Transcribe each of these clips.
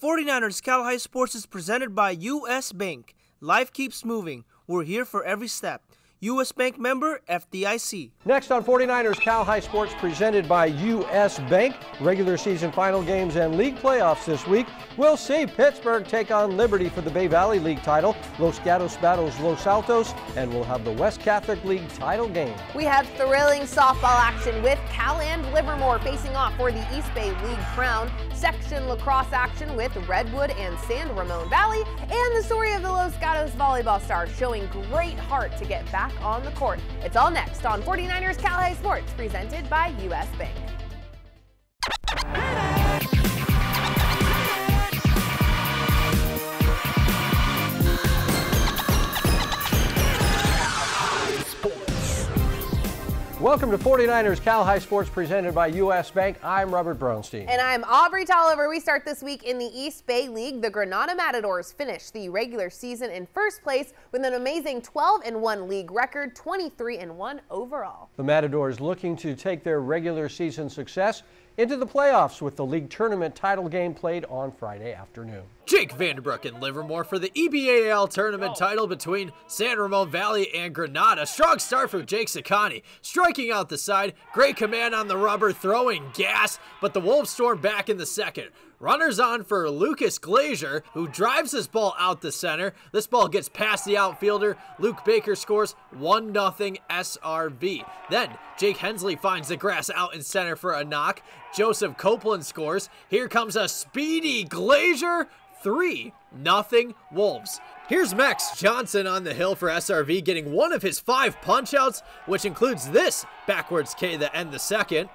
49ers Cal High Sports is presented by U.S. Bank. Life keeps moving. We're here for every step. U.S. Bank member, FDIC. Next on 49ers Cal High Sports, presented by U.S. Bank. Regular season final games and league playoffs this week. We'll see Pittsburgh take on Liberty for the Bay Valley League title. Los Gatos battles Los Altos, and we'll have the West Catholic League title game. We have thrilling softball action with Cal and Livermore facing off for the East Bay League crown. Section lacrosse action with Redwood and San Ramon Valley. And the story of the Los Gatos volleyball stars showing great heart to get back on the court. It's all next on 49ers Cal High Sports, presented by U.S. Bank. Welcome to 49ers Cal High Sports, presented by U.S. Bank. I'm Robert Brownstein. And I'm Aubrey Tolliver. We start this week in the East Bay League. The Granada Matadors finished the regular season in first place with an amazing 12-1 league record, 23-1 overall. The Matadors looking to take their regular season success into the playoffs with the league tournament title game played on Friday afternoon. Jake Vanderbrook in Livermore for the EBAL tournament title between San Ramon Valley and Granada. Strong start for Jake Saccani, striking out the side. Great command on the rubber, throwing gas, but the Wolves storm back in the second. Runners on for Lucas Glazier, who drives this ball out the center. This ball gets past the outfielder. Luke Baker scores 1-0 SRV. Then Jake Hensley finds the grass out in center for a knock. Joseph Copeland scores. Here comes a speedy Glazier. 3-0 Wolves. Here's Max Johnson on the hill for SRV, getting one of his 5 punch-outs, which includes this backwards K that end the second.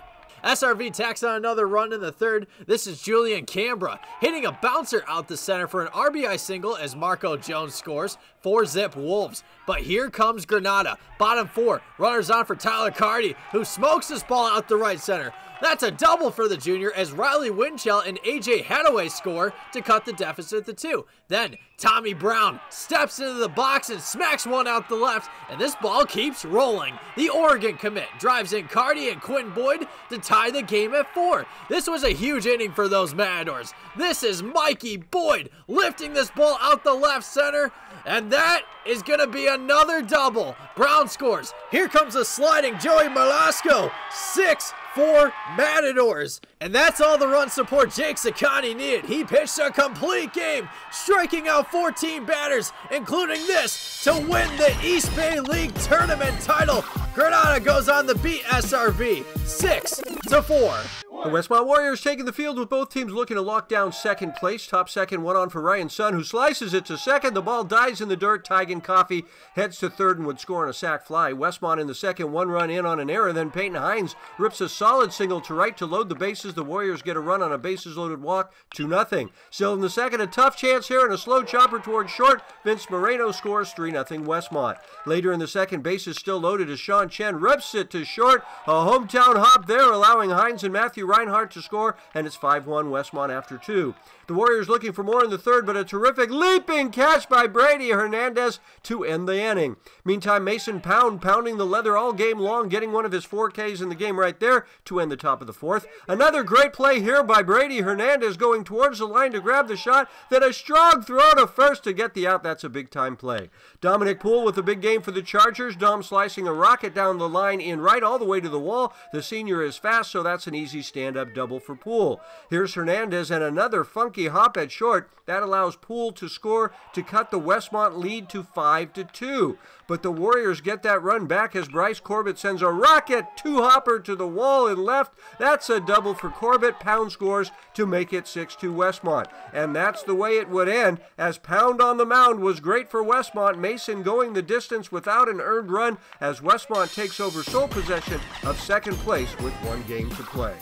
SRV tacks on another run in the third. This is Julian Cambra hitting a bouncer out the center for an RBI single as Marco Jones scores. 4-0 Wolves. But here comes Granada. Bottom 4. Runners on for Tyler Carty, who smokes this ball out the right center. That's a double for the junior as Riley Winchell and AJ Hadaway score to cut the deficit to 2. Then Tommy Brown steps into the box and smacks one out the left, and this ball keeps rolling. The Oregon commit drives in Carty and Quinn Boyd to tie the game at 4. This was a huge inning for those Matadors. This is Mikey Boyd lifting this ball out the left center, and that is going to be another double. Brown scores. Here comes a sliding Joey Malasco. 6-4 Matadors. And that's all the run support Jake Saccani needed. He pitched a complete game, striking out 14 batters, including this, to win the East Bay League tournament title. Granada goes on to beat SRV 6-4. The Westmont Warriors taking the field with both teams looking to lock down second place. Top second, one on for Ryan Sun, who slices it to second. The ball dies in the dirt. Tygan Coffey heads to third and would score on a sac fly. Westmont in the second, one run in on an error. Then Peyton Hines rips a solid single to right to load the bases. The Warriors get a run on a bases-loaded walk, 2-0. Still in the second, a tough chance here and a slow chopper towards short. Vince Moreno scores 3-0 Westmont. Later in the second, bases still loaded as Sean Chen rips it to short. A hometown hop there, allowing Hines and Matthew Reinhardt to score, and it's 5-1 Westmont after 2. The Warriors looking for more in the third, but a terrific leaping catch by Brady Hernandez to end the inning. Meantime, Mason Pound pounding the leather all game long, getting one of his 4Ks in the game right there to end the top of the fourth. Another great play here by Brady Hernandez going towards the line to grab the shot, then a strong throw to first to get the out. That's a big-time play. Dominic Poole with a big game for the Chargers. Dom slicing a rocket down the line in right all the way to the wall. The senior is fast, so that's an easy stand-up double for Poole. Here's Hernandez and another funky hop at short. That allows Poole to score to cut the Westmont lead to 5-2. But the Warriors get that run back as Bryce Corbett sends a rocket two-hopper to the wall and left. That's a double for Corbett. Pound scores to make it 6-2 Westmont. And that's the way it would end, as Pound on the mound was great for Westmont. Mason going the distance without an earned run as Westmont takes over sole possession of second place with 1 game to play.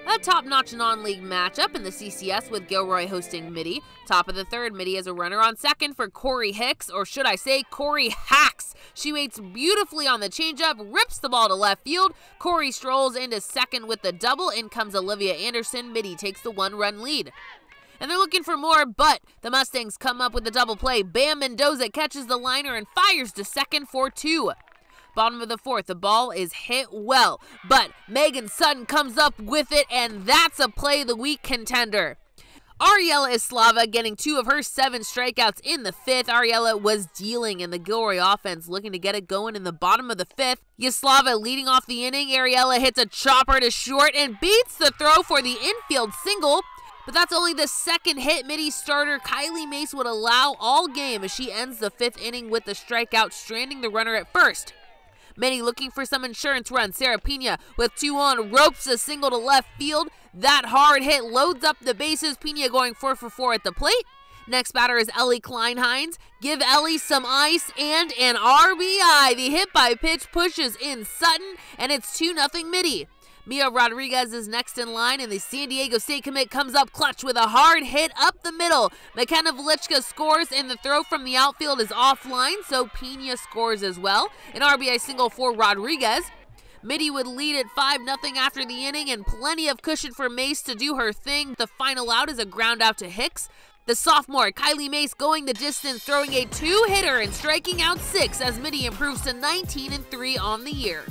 A top-notch non-league matchup in the CCS with Gilroy hosting Mitty. Top of the third, Mitty has a runner on second for Corey Hicks, or should I say Corey Hacks. She waits beautifully on the changeup, rips the ball to left field. Corey strolls into second with the double. In comes Olivia Anderson. Mitty takes the 1-run lead. And they're looking for more, but the Mustangs come up with a double play. Bam Mendoza catches the liner and fires to second for 2. Bottom of the fourth, the ball is hit well, but Megan Sutton comes up with it, and that's a play of the week contender. Ariella Islava getting 2 of her 7 strikeouts in the 5th. Ariella was dealing in the Gilroy offense, looking to get it going in the bottom of the 5th. Islava leading off the inning. Ariella hits a chopper to short and beats the throw for the infield single. But that's only the second hit Mitty starter Kylie Mace would allow all game as she ends the 5th inning with the strikeout, stranding the runner at first. Mitty looking for some insurance run. Sarah Pena with 2 on, ropes a single to left field. That hard hit loads up the bases. Pena going 4 for 4 at the plate. Next batter is Ellie Kleinheinz. Give Ellie some ice and an RBI. The hit by pitch pushes in Sutton, and it's 2-0 Mitty. Mia Rodriguez is next in line, and the San Diego State commit comes up clutch with a hard hit up the middle. McKenna Velichka scores, and the throw from the outfield is offline, so Pena scores as well. An RBI single for Rodriguez. Mitty would lead at 5-0 after the inning, and plenty of cushion for Mace to do her thing. The final out is a ground out to Hicks. The sophomore, Kylie Mace, going the distance, throwing a 2-hitter and striking out 6 as Mitty improves to 19-3 on the year.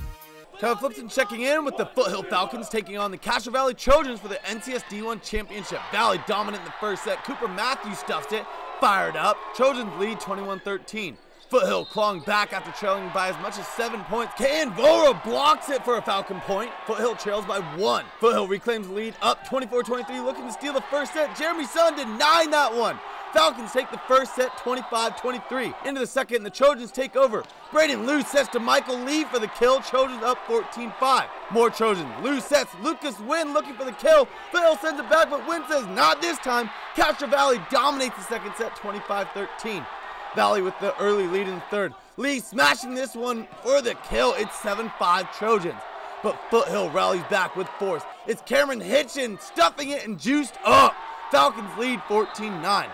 Kevin Flipson checking in with the Foothill Falcons taking on the Castro Valley Trojans for the NCS D1 Championship. Valley dominant in the first set. Cooper Matthews stuffs it, fired up. Trojans lead 21-13. Foothill clawing back after trailing by as much as 7 points. Kayan Vora blocks it for a Falcon point. Foothill trails by 1. Foothill reclaims the lead up 24-23, looking to steal the first set. Jeremy Sun denying that one. Falcons take the first set 25-23. Into the second, and the Trojans take over. Braden Liu sets to Michael Lee for the kill. Trojans up 14-5. More Trojans. Liu sets. Lucas Wynn looking for the kill. Phil sends it back, but Wynn says not this time. Castro Valley dominates the second set 25-13. Valley with the early lead in the third. Lee smashing this one for the kill. It's 7-5 Trojans. But Foothill rallies back with force. It's Cameron Hitchin stuffing it and juiced up. Falcons lead 14-9.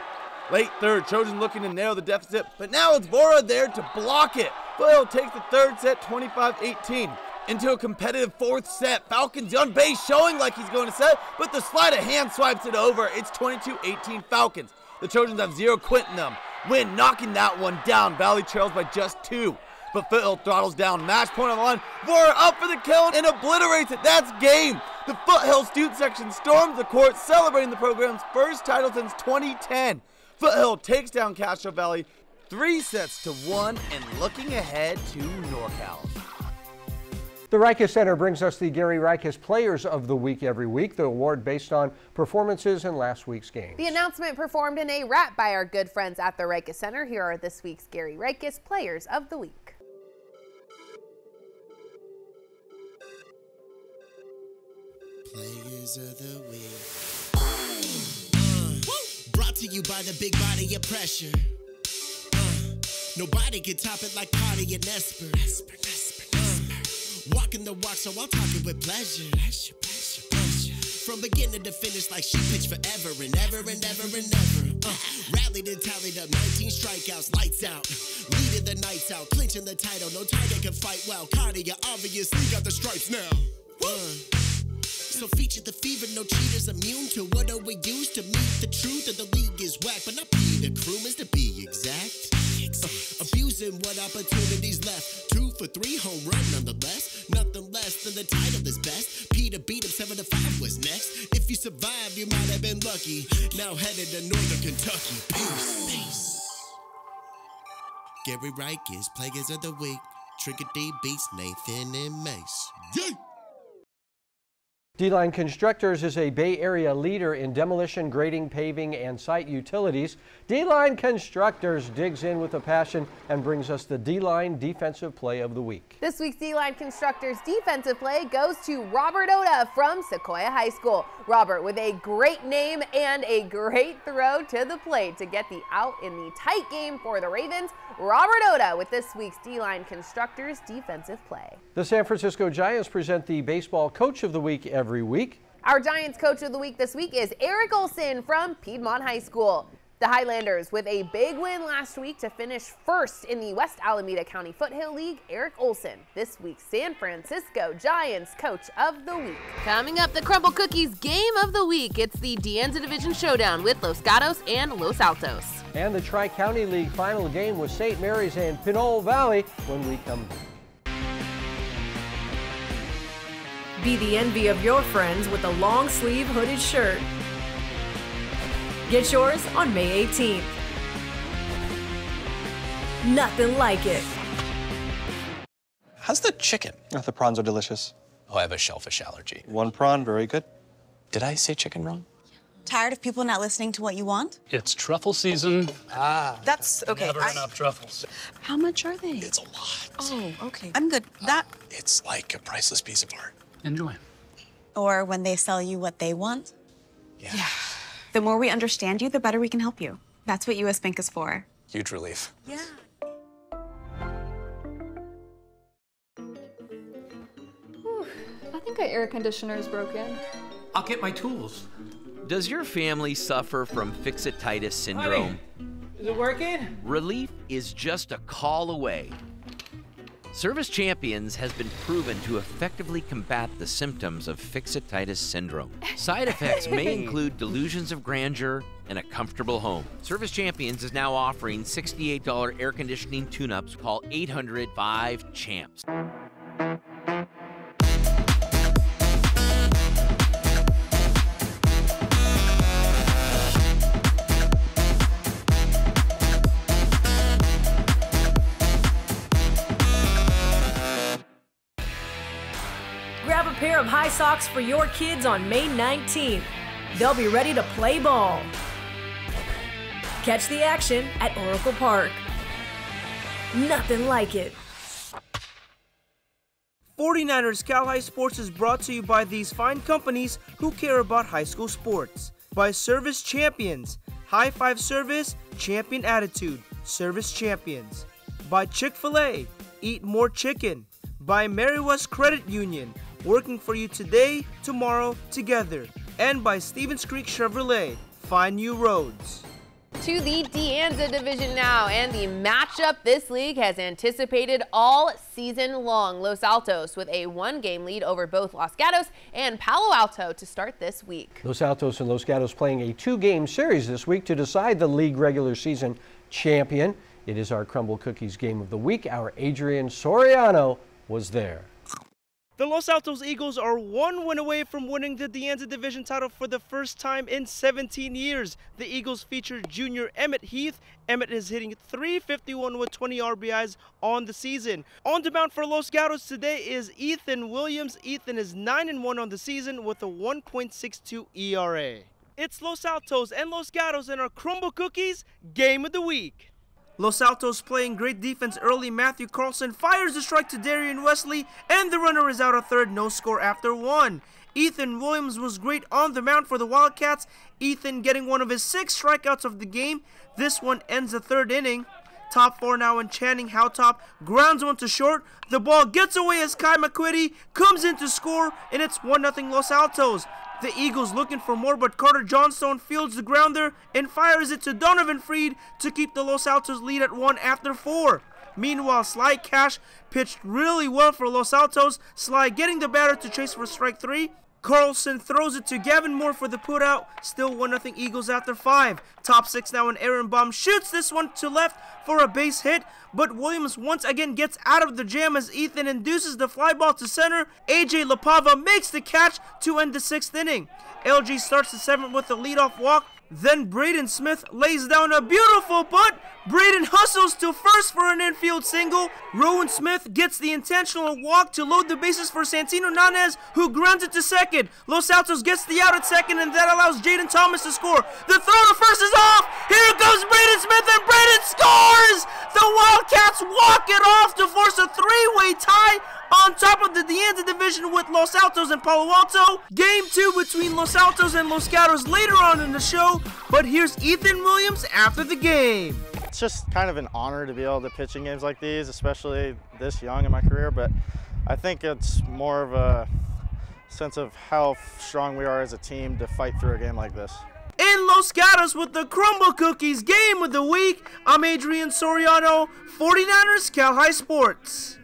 Late third, Trojans looking to narrow the deficit, but now it's Vora there to block it. Foothill takes the third set 25-18. Into a competitive fourth set. Falcons on base showing like he's going to set, but the sleight of hand swipes it over. It's 22-18 Falcons. The Trojans have 0 quit in them. Wynn knocking that one down. Valley trails by just 2. But Foothill throttles down. Match point on the line. Vora up for the kill and obliterates it. That's game. The Foothill student section storms the court, celebrating the program's first title since 2010. Foothill takes down Castro Valley 3-1 and looking ahead to NorCal. The Rikus Center brings us the Gary Rikus Players of the Week every week, the award based on performances in last week's game. The announcement performed in a rap by our good friends at the Rikus Center. Here are this week's Gary Rikus Players of the Week. Players of the Week. Brought to you by the big body of pressure. Nobody can top it like Cardi and Esper. Walking the walk, so I'll talk it with pleasure. From beginning to finish, like she pitched forever and ever and ever and ever. Rallied and tallied up 19 strikeouts, lights out. Leading the nights out, clinching the title. No target can fight well. Cardi, you obviously got the stripes now. So feature the fever, no cheaters immune to what do we use to meet the truth of the league is whack, but not be the crew is to be exact. Abusing what opportunities left. 2 for 3 home run nonetheless. Nothing less than the title is best. Peter beat him 7-5 was next. If you survived, you might have been lucky. Now headed to Northern Kentucky. Peace. Gary Rikus, Players of the Week. Trigger D beats Nathan and Mace. Yay! D-Line Constructors is a Bay Area leader in demolition, grading, paving, and site utilities. D-Line Constructors digs in with a passion and brings us the D-Line Defensive Play of the Week. This week's D-Line Constructors defensive play goes to Robert Oda from Sequoia High School. Robert with a great name and a great throw to the plate to get the out in the tight game for the Ravens. Robert Oda with this week's D-Line Constructors defensive play. The San Francisco Giants present the Baseball Coach of the Week every week. Our Giants Coach of the Week this week is Eric Olson from Piedmont High School. The Highlanders with a big win last week to finish first in the West Alameda County Foothill League. Eric Olson, this week's San Francisco Giants Coach of the Week. Coming up, the Crumble Cookies Game of the Week. It's the De Anza Division Showdown with Los Gatos and Los Altos. And the Tri-County League final game with St. Mary's and Pinole Valley when we come back. Be the envy of your friends with a long sleeve hooded shirt. Get yours on May 18th. Nothing like it. How's the chicken? Oh, the prawns are delicious. Oh, I have a shellfish allergy. One prawn, very good. Did I say chicken wrong? Tired of people not listening to what you want? It's truffle season. That's okay. Never enough truffles. How much are they? It's a lot. Oh, okay. I'm good. That. It's like a priceless piece of art. Enjoy. Or when they sell you what they want? Yeah. The more we understand you, the better we can help you. That's what US Bank is for. Huge relief. Yeah. I think our air conditioner is broken. I'll get my tools. Does your family suffer from fixititis syndrome? Is it working? Relief is just a call away. Service Champions has been proven to effectively combat the symptoms of fixititis syndrome. Side effects may include delusions of grandeur and a comfortable home. Service Champions is now offering $68 air conditioning tune-ups. Call 800-5CHAMPS. Grab a pair of high socks for your kids on May 19th. They'll be ready to play ball. Catch the action at Oracle Park. Nothing like it. 49ers Cal High Sports is brought to you by these fine companies who care about high school sports. By Service Champions, High Five Service, Champion Attitude, Service Champions. By Chick-fil-A, Eat More Chicken. By Mary West Credit Union, working for you today, tomorrow, together. And by Stevens Creek Chevrolet, find new roads. To the De Anza division now, and the matchup this league has anticipated all season long. Los Altos with a 1-game lead over both Los Gatos and Palo Alto to start this week. Los Altos and Los Gatos playing a 2-game series this week to decide the league regular season champion. It is our Crumble Cookies game of the week. Our Adrian Soriano was there. The Los Altos Eagles are 1 win away from winning the De Anza division title for the first time in 17 years. The Eagles feature junior Emmett Heath. Emmett is hitting .351 with 20 RBIs on the season. On the mound for Los Gatos today is Ethan Williams. Ethan is 9-1 on the season with a 1.62 ERA. It's Los Altos and Los Gatos in our Crumble Cookies game of the week. Los Altos playing great defense early. Matthew Carlson fires a strike to Darian Wesley, and the runner is out at third, no score after 1. Ethan Williams was great on the mound for the Wildcats. Ethan getting one of his 6 strikeouts of the game. This one ends the 3rd inning. Top 4 now, and Channing Howtop grounds one to short. The ball gets away as Kai McQuitty comes in to score, and it's 1-0 Los Altos. The Eagles looking for more, but Carter Johnstone fields the grounder and fires it to Donovan Freed to keep the Los Altos lead at 1 after 4. Meanwhile, Sly Cash pitched really well for Los Altos. Sly getting the batter to chase for strike 3. Carlson throws it to Gavin Moore for the putout. Still 1-0 Eagles after 5. Top 6 now, and Aaron Baum shoots this one to left for a base hit, but Williams once again gets out of the jam as Ethan induces the fly ball to center. AJ LaPava makes the catch to end the 6th inning. LG starts the 7th with a leadoff walk. Then Braden Smith lays down a beautiful putt. Braden hustles to first for an infield single. Rowan Smith gets the intentional walk to load the bases for Santino Nanez, who grounds it to second. Los Altos gets the out at second, and that allows Jaden Thomas to score. The throw to first is off. Here comes Braden Smith, and Braden scores! The Wildcats walk it off to force a 3-way tie on top of the De Anza division with Los Altos and Palo Alto. Game 2 between Los Altos and Los Gatos later on in the show, but here's Ethan Williams after the game. It's just kind of an honor to be able to pitch in games like these, especially this young in my career, but I think it's more of a sense of how strong we are as a team to fight through a game like this. In Los Gatos with the Crumble Cookies game of the week, I'm Adrian Soriano, 49ers Cal High Sports.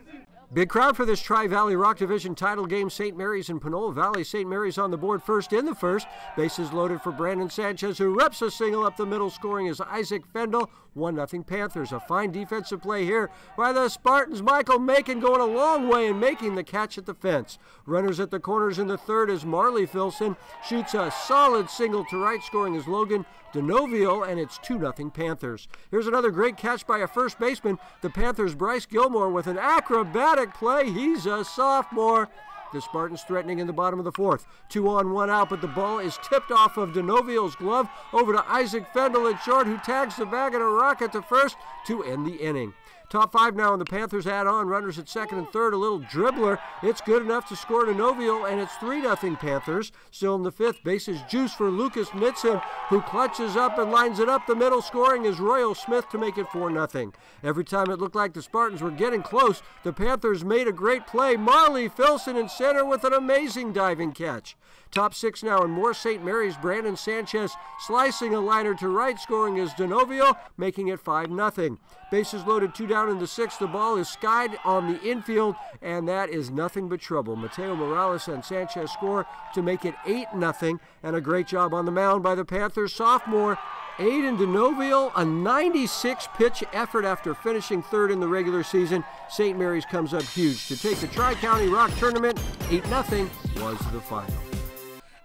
Big crowd for this Tri-Valley Rock Division title game. St. Mary's and Panola Valley. St. Mary's on the board first in the first. Bases loaded for Brandon Sanchez, who reps a single up the middle. Scoring is Isaac Fendel. 1-0 Panthers. A fine defensive play here by the Spartans. Michael Macon going a long way and making the catch at the fence. Runners at the corners in the third as Marley Filson shoots a solid single to right. Scoring is Logan Denauville, and it's 2-0 Panthers. Here's another great catch by a first baseman. The Panthers' Bryce Gilmore with an acrobatic play. He's a sophomore. The Spartans threatening in the bottom of the fourth. 2 on, 1 out, but the ball is tipped off of Denauville's glove over to Isaac Fendel at short, who tags the bag at a rocket to first to end the inning. Top 5 now, and the Panthers add on runners at second and third. A little dribbler. It's good enough to score Denauville, and it's 3-0 Panthers. Still in the fifth, bases juice for Lucas Nitzan, who clutches up and lines it up the middle. Scoring is Royal Smith to make it 4-0. Every time it looked like the Spartans were getting close, the Panthers made a great play. Marley Filson in center with an amazing diving catch. Top 6 now, and more St. Mary's. Brandon Sanchez slicing a liner to right. Scoring is Denauville, making it 5-0. Bases loaded, 2 down in the sixth. The ball is skied on the infield, and that is nothing but trouble. Mateo Morales and Sanchez score to make it 8-0, and a great job on the mound by the Panthers sophomore Aiden Denauville, a 96-pitch effort after finishing third in the regular season. St. Mary's comes up huge to take the Tri-County Rock Tournament. 8-0 was the final.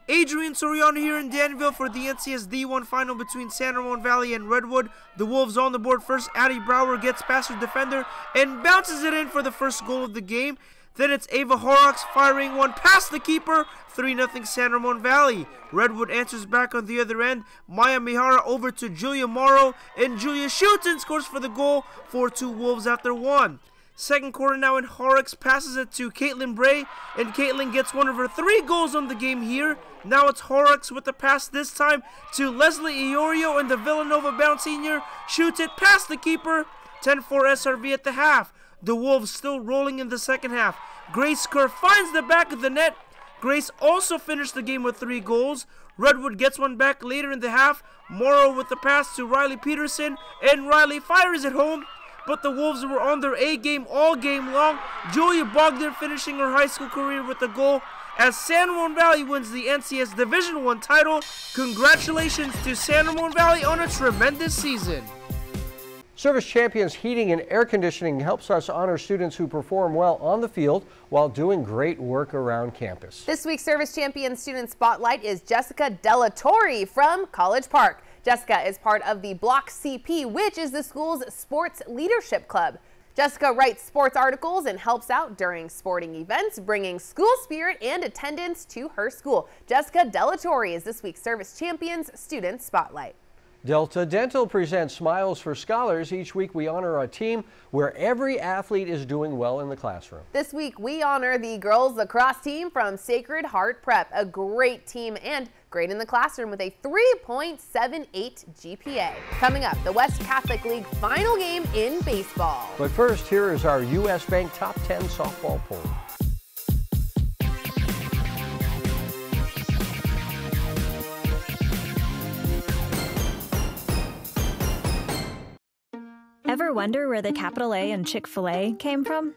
Adrian Soriano here in Danville for the NCS D1 final between San Ramon Valley and Redwood. The Wolves on the board first. Addie Brower gets past her defender and bounces it in for the first goal of the game. Then it's Ava Horrocks firing one past the keeper. 3-0 San Ramon Valley. Redwood answers back on the other end. Maya Mihara over to Julia Morrow, and Julia shoots and scores for the goal. 4-2 Wolves after 1. Second quarter now, and Horrocks passes it to Caitlin Bray, and Caitlin gets one of her 3 goals on the game here. Now it's Horrocks with the pass, this time to Leslie Iorio, and the Villanova-bound senior shoots it past the keeper. 10-4 SRV at the half. The Wolves still rolling in the second half. Grace Kerr finds the back of the net. Grace also finished the game with 3 goals. Redwood gets one back later in the half. Morrow with the pass to Riley Peterson, and Riley fires it home. But the Wolves were on their A game all game long. Julia Bogdan finishing her high school career with a goal as San Ramon Valley wins the NCS Division I title. Congratulations to San Ramon Valley on a tremendous season. Service Champions Heating and Air Conditioning helps us honor students who perform well on the field while doing great work around campus. This week's Service Champions Student Spotlight is Jessica Della Torre from College Park. Jessica is part of the Block CP, which is the school's sports leadership club. Jessica writes sports articles and helps out during sporting events, bringing school spirit and attendance to her school. Jessica Della Torre is this week's Service Champions Student Spotlight. Delta Dental presents Smiles for Scholars. Each week we honor a team where every athlete is doing well in the classroom. This week we honor the girls lacrosse team from Sacred Heart Prep, a great team and great in the classroom with a 3.78 GPA. Coming up, the West Catholic League final game in baseball. But first, here is our U.S. Bank Top 10 softball poll. Ever wonder where the capital A in Chick-fil-A came from?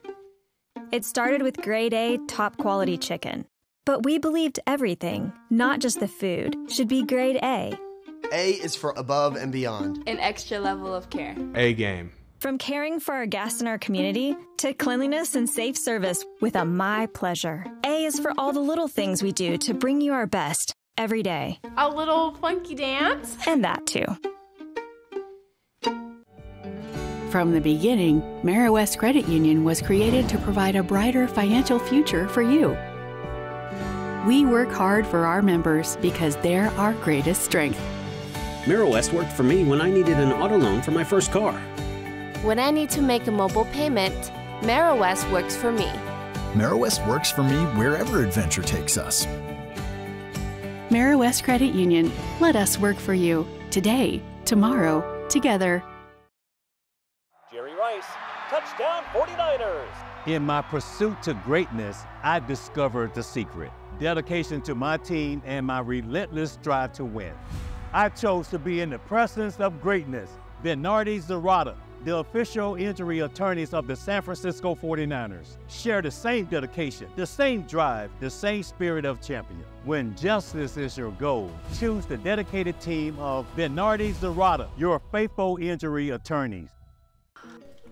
It started with grade A, top quality chicken. But we believed everything, not just the food, should be grade A. A is for above and beyond. An extra level of care. A game. From caring for our guests and our community to cleanliness and safe service with a My Pleasure. A is for all the little things we do to bring you our best every day. A little funky dance. And that too. From the beginning, AmeriWest Credit Union was created to provide a brighter financial future for you. We work hard for our members because they're our greatest strength. AmeriWest worked for me when I needed an auto loan for my first car. When I need to make a mobile payment, AmeriWest works for me. AmeriWest works for me wherever adventure takes us. AmeriWest Credit Union. Let us work for you. Today, tomorrow, together. Jerry Rice, touchdown 49ers. In my pursuit to greatness, I discovered the secret. Dedication to my team and my relentless drive to win. I chose to be in the presence of greatness. Bernardi Zarata, the official injury attorneys of the San Francisco 49ers, share the same dedication, the same drive, the same spirit of champion. When justice is your goal, choose the dedicated team of Bernardi Zarata, your faithful injury attorneys.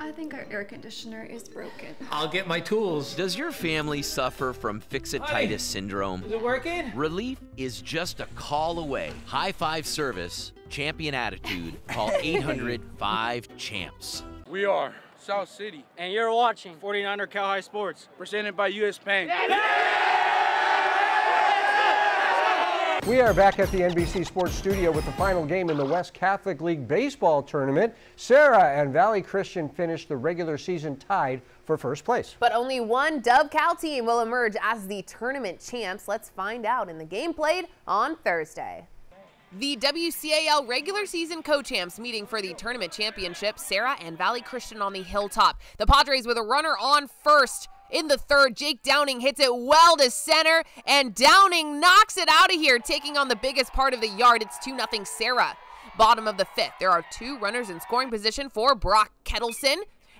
I think our air conditioner is broken. I'll get my tools. Does your family suffer from fixititis syndrome? Is it working? Relief is just a call away. High Five Service champion attitude, call 800-5-CHAMPS. We are South City, and you're watching 49er Cal High Sports, presented by U.S. Bank. We are back at the NBC Sports Studio with the final game in the West Catholic League Baseball Tournament. Sarah and Valley Christian finished the regular season tied for first place. But only one Dove Cal team will emerge as the tournament champs. Let's find out in the game played on Thursday. The WCAL regular season co-champs meeting for the tournament championship, Sarah and Valley Christian on the hilltop. The Padres with a runner on first. In the third, Jake Downing hits it well to center, and Downing knocks it out of here, taking on the biggest part of the yard. It's 2-0 Sarah. Bottom of the fifth, there are two runners in scoring position for Brock Kettleson,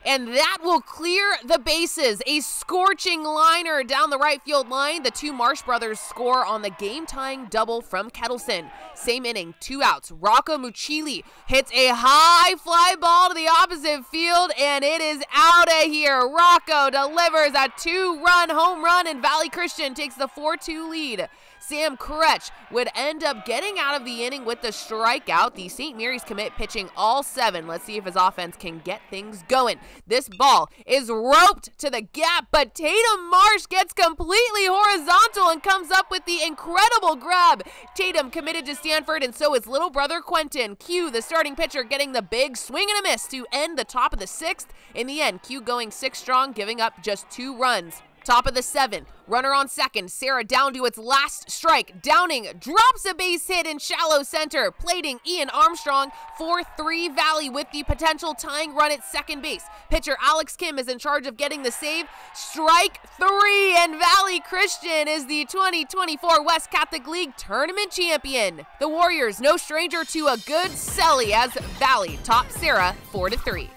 and that will clear the bases. A scorching liner down the right field line. The two Marsh brothers score on the game-tying double from Kettleson. Same inning, 2 outs. Rocco Mucili hits a high fly ball to the opposite field, and it is out of here. Rocco delivers a 2-run home run, and Valley Christian takes the 4-2 lead. Sam Kretsch would end up getting out of the inning with the strikeout. The St. Mary's commit pitching all 7. Let's see if his offense can get things going. This ball is roped to the gap, but Tatum Marsh gets completely horizontal and comes up with the incredible grab. Tatum committed to Stanford, and so is little brother Quentin. Q, the starting pitcher, getting the big swing and a miss to end the top of the 6th. In the end, Q going 6 strong, giving up just 2 runs. Top of the 7th, runner on second, Sarah down to its last strike. Downing drops a base hit in shallow center, plating Ian Armstrong. 4-3 Valley with the potential tying run at second base. Pitcher Alex Kim is in charge of getting the save. Strike 3, and Valley Christian is the 2024 West Catholic League Tournament champion. The Warriors, no stranger to a good selly, as Valley tops Sarah 4-3.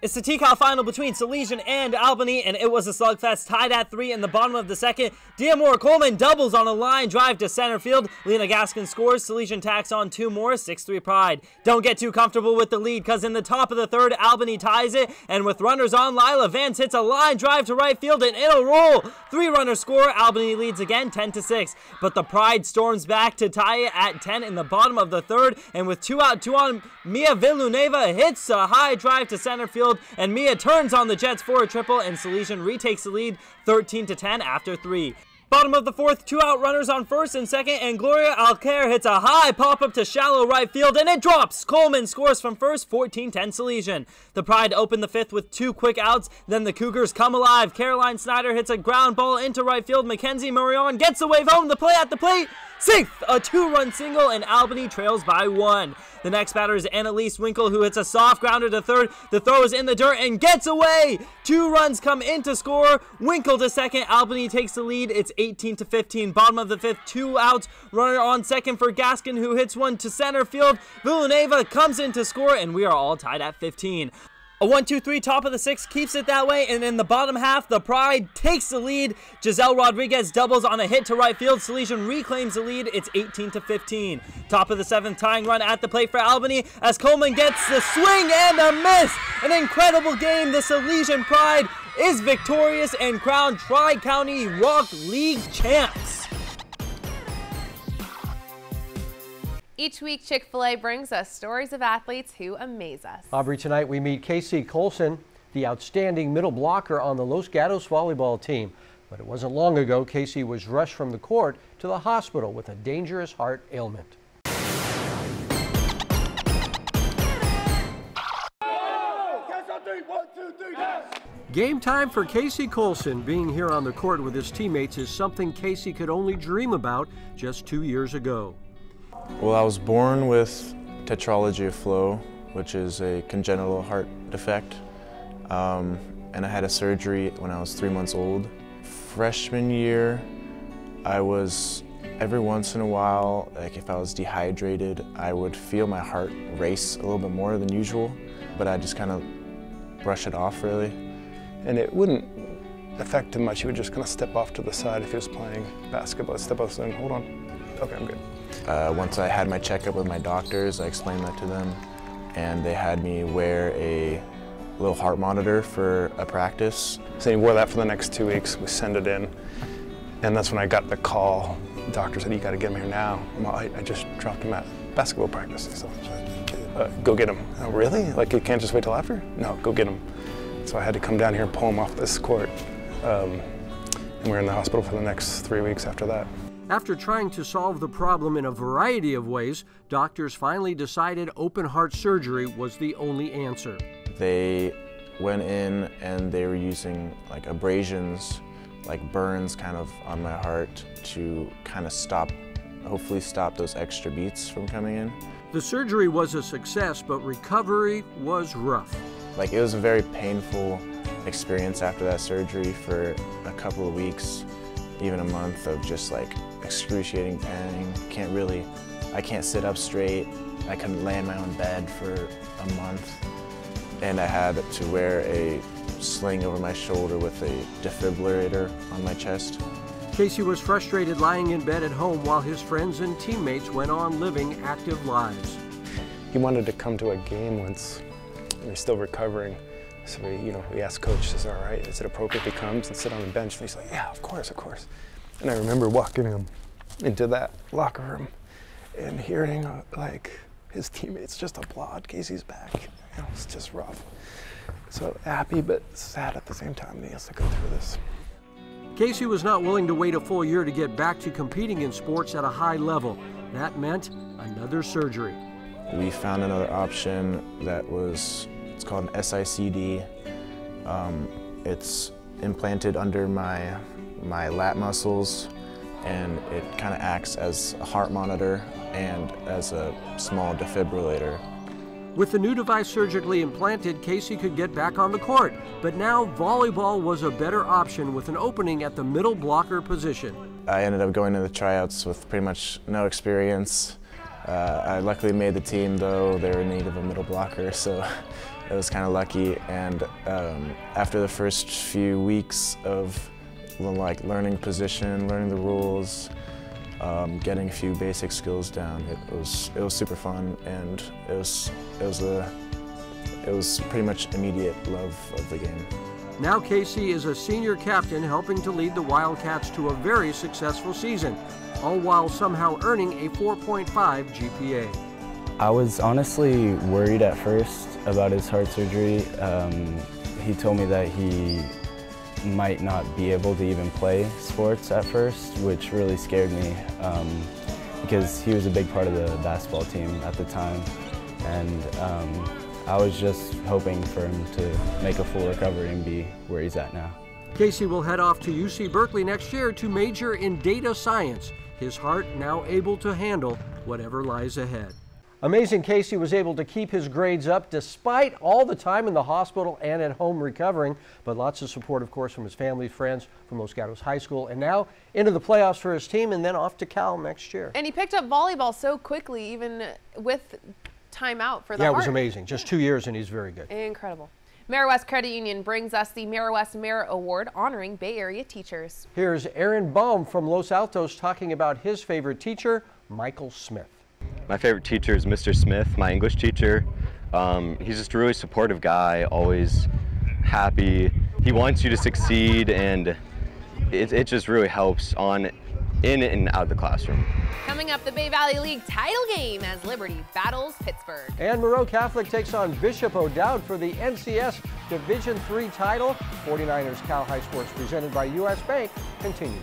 It's the TCAL final between Salesian and Albany, and it was a slugfest, tied at 3 in the bottom of the second. Diamore Coleman doubles on a line drive to center field. Lena Gaskin scores. Salesian tacks on 2 more, 6-3 Pride. Don't get too comfortable with the lead, because in the top of the third, Albany ties it, and with runners on, Lila Vance hits a line drive to right field, and it'll roll. 3 runners score. Albany leads again, 10-6, but the Pride storms back to tie it at 10 in the bottom of the third, and with 2 out, 2 on, Mia Villaneva hits a high drive to center field, and Mia turns on the Jets for a triple, and Salesian retakes the lead 13-10 after 3. Bottom of the fourth, 2 out runners on first and second, and Gloria Alcaire hits a high pop-up to shallow right field, and it drops. Coleman scores from first, 14-10 Salesian. The Pride open the fifth with 2 quick outs, then the Cougars come alive. Caroline Snyder hits a ground ball into right field. Mackenzie Marion gets the wave home. The play at the plate. 6th, a 2-run single, and Albany trails by 1. The next batter is Annalise Winkle, who hits a soft grounder to third. The throw is in the dirt and gets away. 2 runs come in to score. Winkle to second. Albany takes the lead. It's 18-15. Bottom of the 5th, 2 outs. Runner on second for Gaskin, who hits one to center field. Villaneva comes in to score, and we are all tied at 15. A 1-2-3 top of the 6th keeps it that way, and in the bottom half, the Pride takes the lead. Giselle Rodriguez doubles on a hit to right field. Salesian reclaims the lead. It's 18-15. Top of the 7th, tying run at the plate for Albany as Coleman gets the swing and a miss. An incredible game. The Salesian Pride is victorious and crowned Tri-County Rock League champs. Each week, Chick-fil-A brings us stories of athletes who amaze us. Aubrey, tonight we meet Casey Colson, the outstanding middle blocker on the Los Gatos volleyball team. But it wasn't long ago Casey was rushed from the court to the hospital with a dangerous heart ailment. Game time for Casey Colson. Being here on the court with his teammates is something Casey could only dream about just 2 years ago. Well, I was born with tetralogy of flow, which is a congenital heart defect, and I had a surgery when I was 3 months old. Freshman year, I was, every once in a while, like if I was dehydrated, I would feel my heart race a little bit more than usual, but I just kind of brush it off, really. And it wouldn't affect him much. He would just kind of step off to the side if he was playing basketball. Step off and hold on. Okay, I'm good. Once I had my checkup with my doctors, I explained that to them, and they had me wear a little heart monitor for a practice. So he wore that for the next 2 weeks. We sent it in, and that's when I got the call. The doctor said, "You got to get him here now." Well, I just dropped him at basketball practice. So, go get him. Oh, really? Like, you can't just wait till after? No, go get him. So I had to come down here and pull him off this court. And we were in the hospital for the next 3 weeks after that. After trying to solve the problem in a variety of ways, doctors finally decided open heart surgery was the only answer. They went in and they were using like abrasions, like burns kind of on my heart to kind of hopefully stop those extra beats from coming in. The surgery was a success, but recovery was rough. Like, it was a very painful experience after that surgery for a couple of weeks, even a month of just like excruciating pain. I can't sit up straight. I couldn't lay in my own bed for a month. And I had to wear a sling over my shoulder with a defibrillator on my chest. Casey was frustrated lying in bed at home while his friends and teammates went on living active lives. He wanted to come to a game once, and he's still recovering. So we asked Coach, is it all right? Is it appropriate he comes and sit on the bench? And he's like, yeah, of course, of course. And I remember walking him into that locker room and hearing like his teammates just applaud Casey's back. It was just rough. So happy but sad at the same time that he has to go through this. Casey was not willing to wait a full year to get back to competing in sports at a high level. That meant another surgery. We found another option it's called an SICD. It's implanted under my lat muscles, and it kind of acts as a heart monitor and as a small defibrillator. With the new device surgically implanted, Casey could get back on the court, but now volleyball was a better option with an opening at the middle blocker position. I ended up going to the tryouts with pretty much no experience. I luckily made the team, though. They were in need of a middle blocker, so it was kind of lucky. And after the first few weeks of like learning position, learning the rules, getting a few basic skills down, it was super fun, and it was pretty much immediate love of the game. Now Casey is a senior captain helping to lead the Wildcats to a very successful season, all while somehow earning a 4.5 GPA. I was honestly worried at first about his heart surgery. He told me that he might not be able to even play sports at first, which really scared me because he was a big part of the basketball team at the time, and I was just hoping for him to make a full recovery and be where he's at now. Casey will head off to UC Berkeley next year to major in data science, his heart now able to handle whatever lies ahead. Amazing Casey was able to keep his grades up despite all the time in the hospital and at home recovering, but lots of support, of course, from his family, friends, from Los Gatos High School, and now into the playoffs for his team and then off to Cal next year. And he picked up volleyball so quickly, even with time out for the heart. Yeah, it was amazing. Just 2 years and he's very good. Incredible. Mara-West Credit Union brings us the Mara-West Merit Award honoring Bay Area teachers. Here's Aaron Baum from Los Altos talking about his favorite teacher, Michael Smith. My favorite teacher is Mr. Smith, my English teacher. He's just a really supportive guy, always happy. He wants you to succeed, and it just really helps in and out of the classroom. Coming up, the Bay Valley League title game as Liberty battles Pittsburgh. And Moreau Catholic takes on Bishop O'Dowd for the NCS Division III title. 49ers Cal High Sports presented by U.S. Bank continues.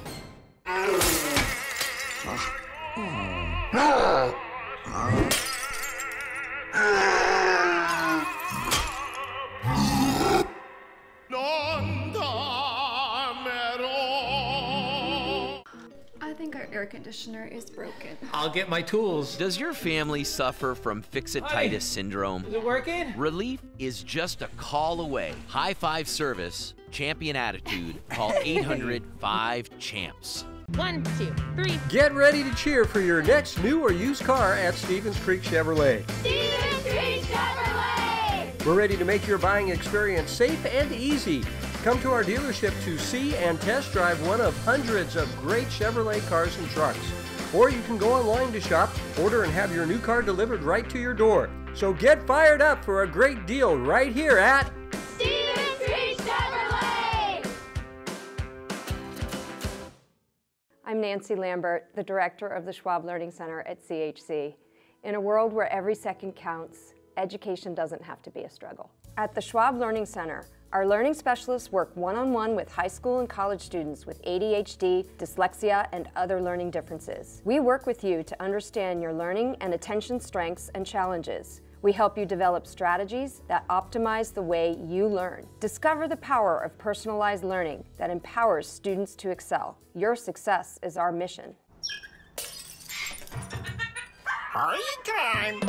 I think our air conditioner is broken. I'll get my tools. Does your family suffer from fixititis syndrome? Is it working? Relief is just a call away. High Five Service, champion attitude. Call 800-5-CHAMPS. 1, 2, 3. Get ready to cheer for your next new or used car at Stevens Creek Chevrolet. Stevens Creek Chevrolet! We're ready to make your buying experience safe and easy. Come to our dealership to see and test drive one of hundreds of great Chevrolet cars and trucks. Or you can go online to shop, order, and have your new car delivered right to your door. So get fired up for a great deal right here at Stevens Creek Chevrolet! I'm Nancy Lambert, the director of the Schwab Learning Center at CHC. In a world where every second counts, education doesn't have to be a struggle. At the Schwab Learning Center, our learning specialists work one-on-one with high school and college students with ADHD, dyslexia, and other learning differences. We work with you to understand your learning and attention strengths and challenges. We help you develop strategies that optimize the way you learn. Discover the power of personalized learning that empowers students to excel. Your success is our mission. Party time!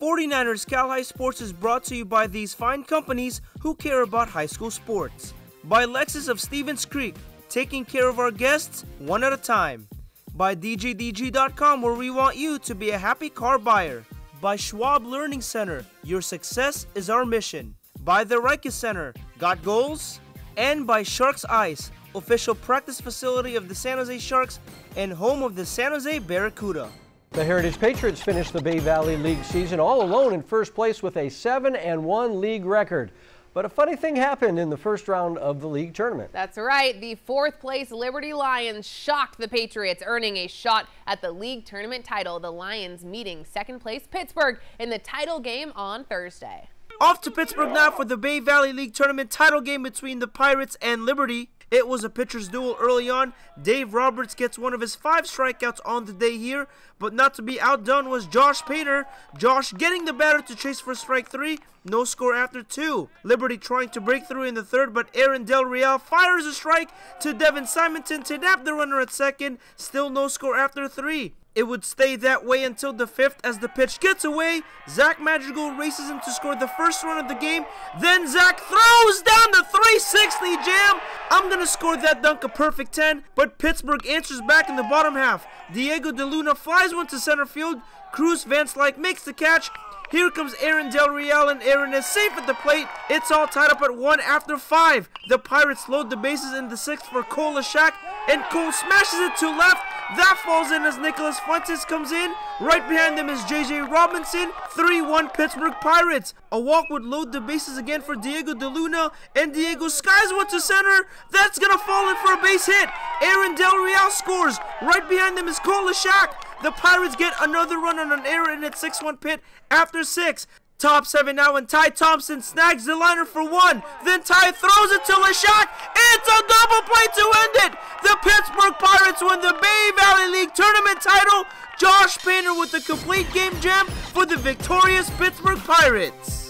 49ers Cal High Sports is brought to you by these fine companies who care about high school sports. By Lexus of Stevens Creek, taking care of our guests one at a time. By DJDG.com, where we want you to be a happy car buyer. By Schwab Learning Center, your success is our mission. By the Riker Center, got goals? And by Sharks Ice, official practice facility of the San Jose Sharks and home of the San Jose Barracuda. The Heritage Patriots finished the Bay Valley League season all alone in first place with a 7-1 league record. But a funny thing happened in the first round of the league tournament. That's right. The fourth place Liberty Lions shocked the Patriots, earning a shot at the league tournament title. The Lions meeting second place Pittsburgh in the title game on Thursday. Off to Pittsburgh now for the Bay Valley League tournament title game between the Pirates and Liberty. It was a pitcher's duel early on. Dave Roberts gets one of his 5 strikeouts on the day here, but not to be outdone was Josh Painter. Josh getting the batter to chase for strike 3. No score after 2. Liberty trying to break through in the third, but Aaron Del Real fires a strike to Devin Simonton to nab the runner at second. Still no score after 3. It would stay that way until the 5th as the pitch gets away. Zach Madrigal races in to score the first run of the game. Then Zach throws down the 360 jam. I'm going to score that dunk a perfect 10, but Pittsburgh answers back in the bottom half. Diego De Luna flies one to center field. Cruz Van Slyke makes the catch. Here comes Aaron Del Real, and Aaron is safe at the plate. It's all tied up at 1 after 5. The Pirates load the bases in the 6th for Cole Lashak, and Cole smashes it to left. That falls in as Nicholas Fuentes comes in. Right behind them is J.J. Robinson. 3-1 Pittsburgh Pirates. A walk would load the bases again for Diego De Luna, and Diego skies one to center. That's going to fall in for a base hit. Aaron Del Real scores. Right behind them is Cole Lashak. The Pirates get another run on an error in its 6-1 pit after 6. Top 7 now, and Ty Thompson snags the liner for 1. Then Ty throws it to Lashak. It's a double play to end it. The Pittsburgh Pirates win the Bay Valley League tournament title. Josh Painter with the complete game jam for the victorious Pittsburgh Pirates.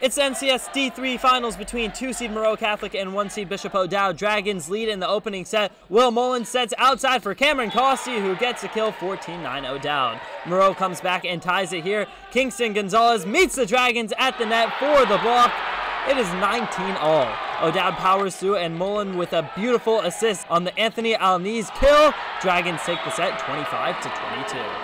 It's NCS D3 finals between 2-seed Moreau Catholic and 1-seed Bishop O'Dowd. Dragons lead in the opening set. Will Mullen sets outside for Cameron Costi, who gets a kill. 14-9 O'Dowd. Moreau comes back and ties it here. Kingston Gonzalez meets the Dragons at the net for the block. It is 19-all. O'Dowd powers through, and Mullen with a beautiful assist on the Anthony Alniz kill. Dragons take the set 25-22.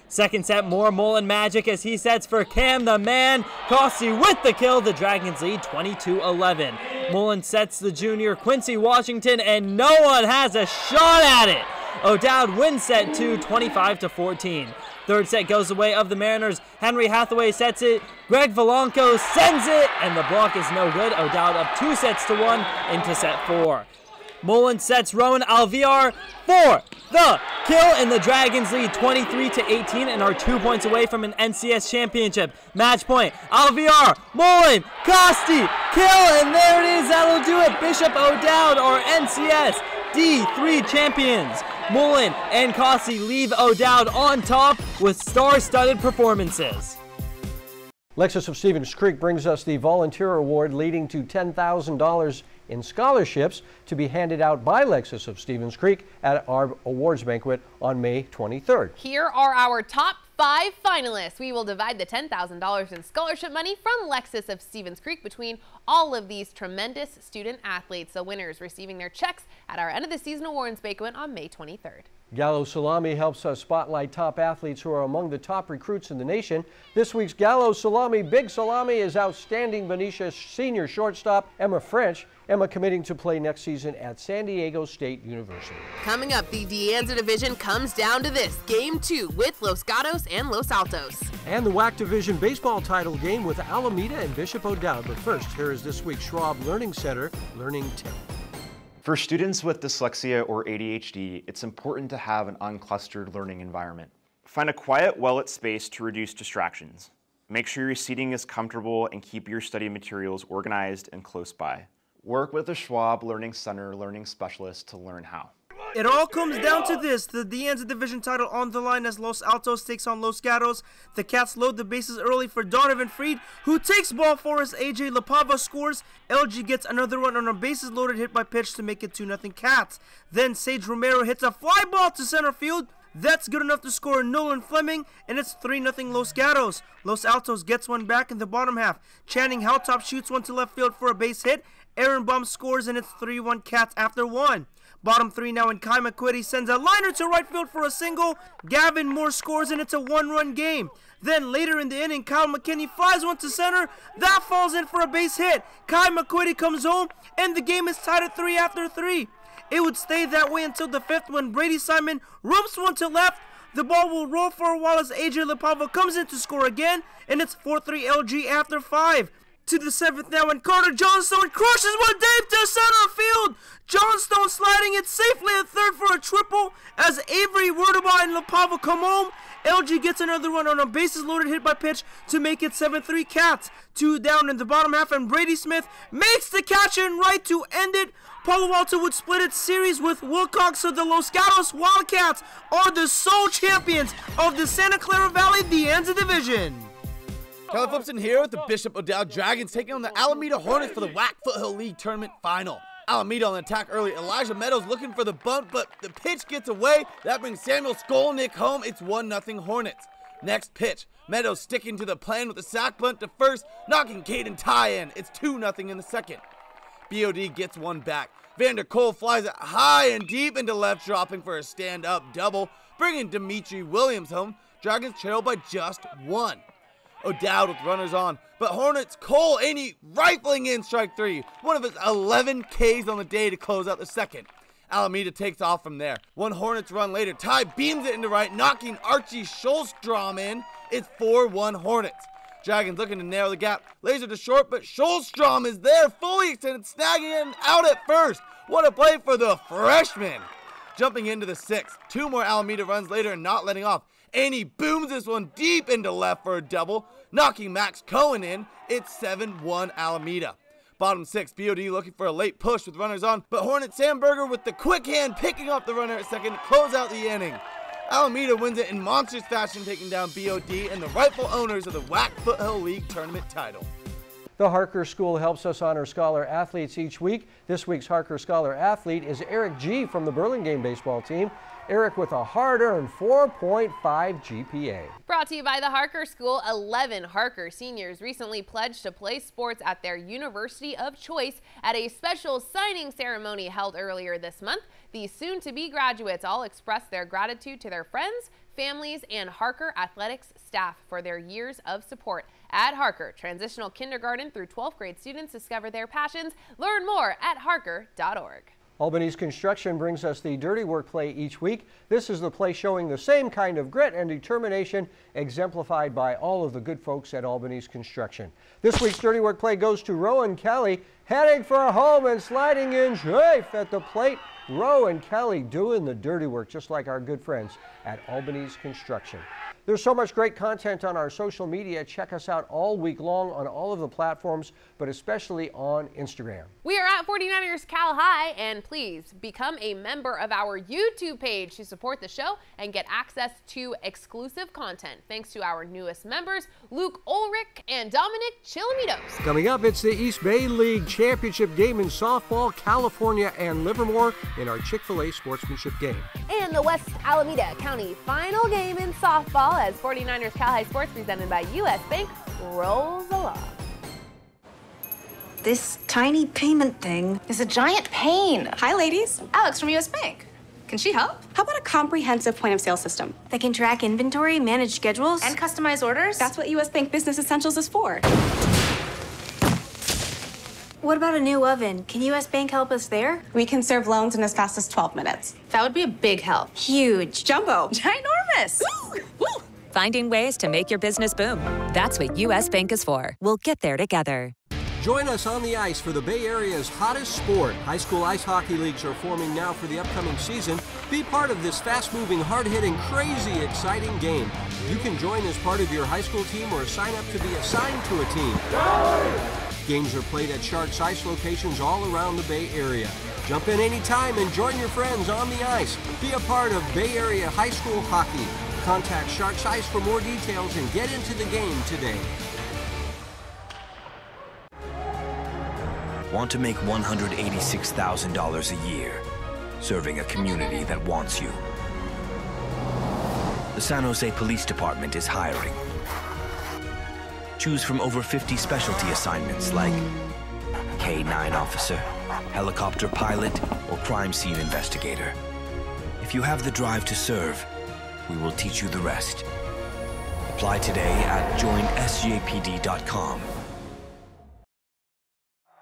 Second set, more Mullen magic as he sets for Cam the Man. Costi with the kill. The Dragons lead 22-11. Mullen sets the junior Quincy Washington, and no one has a shot at it. O'Dowd wins set 2, 25-14. Third set goes the way of the Mariners. Henry Hathaway sets it. Greg Valanco sends it, and the block is no good. O'Dowd up 2-1 into set 4. Mullen sets Rowan Alviar for the kill, and the Dragons lead 23-18 and are 2 points away from an NCS championship. Match point, Alviar, Mullen, Costi, kill, and there it is. That'll do it. Bishop O'Dowd are NCS D3 champions. Mullen and Costi leave O'Dowd on top with star-studded performances. Lexus of Stevens Creek brings us the Volunteer Award, leading to $10,000 in scholarships to be handed out by Lexus of Stevens Creek at our awards banquet on May 23rd. Here are our top 5 finalists. We will divide the $10,000 in scholarship money from Lexus of Stevens Creek between all of these tremendous student athletes. The winners receiving their checks at our end of the season awards banquet on May 23rd. Gallo Salami helps us spotlight top athletes who are among the top recruits in the nation. This week's Gallo Salami Big Salami is outstanding Benicia senior shortstop Emma French. Emma committing to play next season at San Diego State University. Coming up, the De Anza division comes down to this, Game 2 with Los Gatos and Los Altos. And the WAC division baseball title game with Alameda and Bishop O'Dowd. But first, here is this week's Schwab Learning Center Learning Tip. For students with dyslexia or ADHD, it's important to have an unclustered learning environment. Find a quiet, well-lit space to reduce distractions. Make sure your seating is comfortable and keep your study materials organized and close by. Work with a Schwab Learning Center learning specialist to learn how. It all comes down to this, the De Anza division title on the line as Los Altos takes on Los Gatos. The Cats load the bases early for Donovan Freed, who takes ball four as AJ LaPava scores. LG gets another run on a bases loaded hit by pitch to make it 2-0 Cats. Then Sage Romero hits a fly ball to center field. That's good enough to score Nolan Fleming, and it's 3-0 Los Gatos. Los Altos gets one back in the bottom half. Channing Howtop shoots one to left field for a base hit. Aaron Baum scores, and it's 3-1 Cats after one. Bottom three now, and Kai McQuitty sends a liner to right field for a single. Gavin Moore scores, and it's a one-run game. Then later in the inning, Kyle McKinney flies one to center. That falls in for a base hit. Kai McQuitty comes home, and the game is tied at 3 after 3. It would stay that way until the 5th when Brady Simon ropes one to left. The ball will roll for a while as AJ LaPava comes in to score again, and it's 4-3 LG after 5. To the 7th now, and Carter Johnstone crushes one deep to center field. Johnstone sliding it safely at third for a triple as Avery Wurteba and LaPava come home. LG gets another run on a bases loaded hit by pitch to make it 7-3 Cats. 2 down in the bottom half, and Brady Smith makes the catch in right to end it. Palo Alto would split its series with Wilcox, so the Los Gatos Wildcats are the sole champions of the Santa Clara Valley De Anza division. Kelly Flipson here with the Bishop O'Dowd Dragons taking on the Alameda Hornets for the WAC Foothill League Tournament Final. Alameda on the attack early. Elijah Meadows looking for the bunt, but the pitch gets away. That brings Samuel Skolnick home. It's 1-0 Hornets. Next pitch. Meadows sticking to the plan with the sack bunt to first, knocking Caden Ty in. It's 2-0 in the second. BOD gets one back. Vander Cole flies it high and deep into left, dropping for a stand-up double, bringing Dimitri Williams home. Dragons trail by just 1. O'Dowd with runners on, but Hornets Cole ain't rifling in strike 3. One of his 11 Ks on the day to close out the second. Alameda takes off from there. One Hornets run later, Ty beams it into right, knocking Archie Schulstrom in. It's 4-1 Hornets. Dragons looking to narrow the gap. Laser to short, but Schulstrom is there, fully extended, snagging it out at first. What a play for the freshman. Jumping into the 6th. 2 more Alameda runs later and not letting off. And he booms this one deep into left for a double, knocking Max Cohen in. It's 7-1 Alameda. Bottom 6, BOD looking for a late push with runners on, but Hornet Sandberger with the quick hand picking up the runner at second to close out the inning. Alameda wins it in monstrous fashion, taking down BOD and the rightful owners of the WAC Foothill League Tournament title. The Harker School helps us honor scholar athletes each week. This week's Harker Scholar athlete is Eric G. from the Burlingame baseball team. Eric with a hard-earned 4.5 GPA. Brought to you by the Harker School. 11 Harker seniors recently pledged to play sports at their university of choice at a special signing ceremony held earlier this month. The soon-to-be graduates all expressed their gratitude to their friends, families, and Harker athletics staff for their years of support. At Harker, transitional kindergarten through 12th grade students discover their passions. Learn more at harker.org. Albany's Construction brings us the Dirty Work play each week. This is the play showing the same kind of grit and determination exemplified by all of the good folks at Albany's Construction. This week's Dirty Work play goes to Rowan Kelly, heading for home and sliding in safe at the plate. Rowan Kelly doing the dirty work just like our good friends at Albany's Construction. There's so much great content on our social media. Check us out all week long on all of the platforms, but especially on Instagram. We are at 49ers Cal High, and please become a member of our YouTube page to support the show and get access to exclusive content. Thanks to our newest members, Luke Ulrich and Dominic Chilamitos. Coming up, it's the East Bay League Championship game in softball, California and Livermore in our Chick-fil-A sportsmanship game. And the West Alameda County final game in softball as 49ers Cal High Sports presented by U.S. Bank rolls along. This tiny payment thing is a giant pain. Hi, ladies. Alex from U.S. Bank. Can she help? How about a comprehensive point-of-sale system that can track inventory, manage schedules, And customize orders? That's what U.S. Bank Business Essentials is for. What about a new oven? Can U.S. Bank help us there? We can serve loans in as fast as 12 minutes. That would be a big help. Huge. Jumbo. Ginormous. Finding ways to make your business boom. That's what U.S. Bank is for. We'll get there together. Join us on the ice for the Bay Area's hottest sport. High school ice hockey leagues are forming now for the upcoming season. Be part of this fast-moving, hard-hitting, crazy, exciting game. You can join as part of your high school team or sign up to be assigned to a team. Games are played at Sharks Ice locations all around the Bay Area. Jump in anytime and join your friends on the ice. Be a part of Bay Area high school hockey. Contact Sharks Ice for more details and get into the game today. Want to make $186,000 a year, serving a community that wants you. The San Jose Police Department is hiring. Choose from over 50 specialty assignments like K-9 officer, helicopter pilot, or crime scene investigator. If you have the drive to serve, we will teach you the rest. Apply today at joinsjpd.com.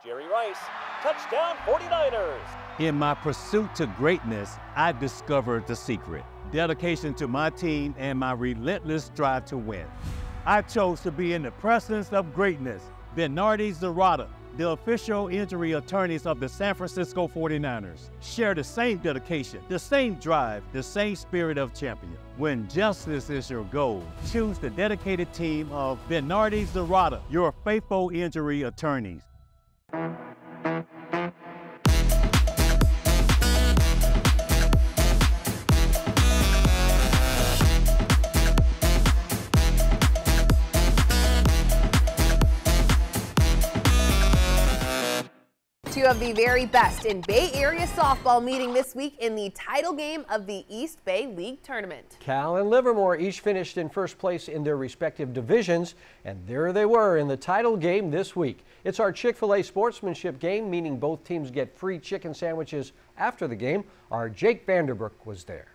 Jerry Rice, touchdown 49ers. In my pursuit to greatness, I discovered the secret. Dedication to my team and my relentless drive to win. I chose to be in the presence of greatness. Bernardi Zerrata, the official injury attorneys of the San Francisco 49ers, share the same dedication, the same drive, the same spirit of champion. When justice is your goal, choose the dedicated team of Bernardi Zerrata, your faithful injury attorneys. Two of the very best in Bay Area softball meeting this week in the title game of the East Bay League Tournament. Cal and Livermore each finished in first place in their respective divisions, and there they were in the title game this week. It's our Chick-fil-A sportsmanship game, meaning both teams get free chicken sandwiches after the game. Our Jake Vanderbrook was there.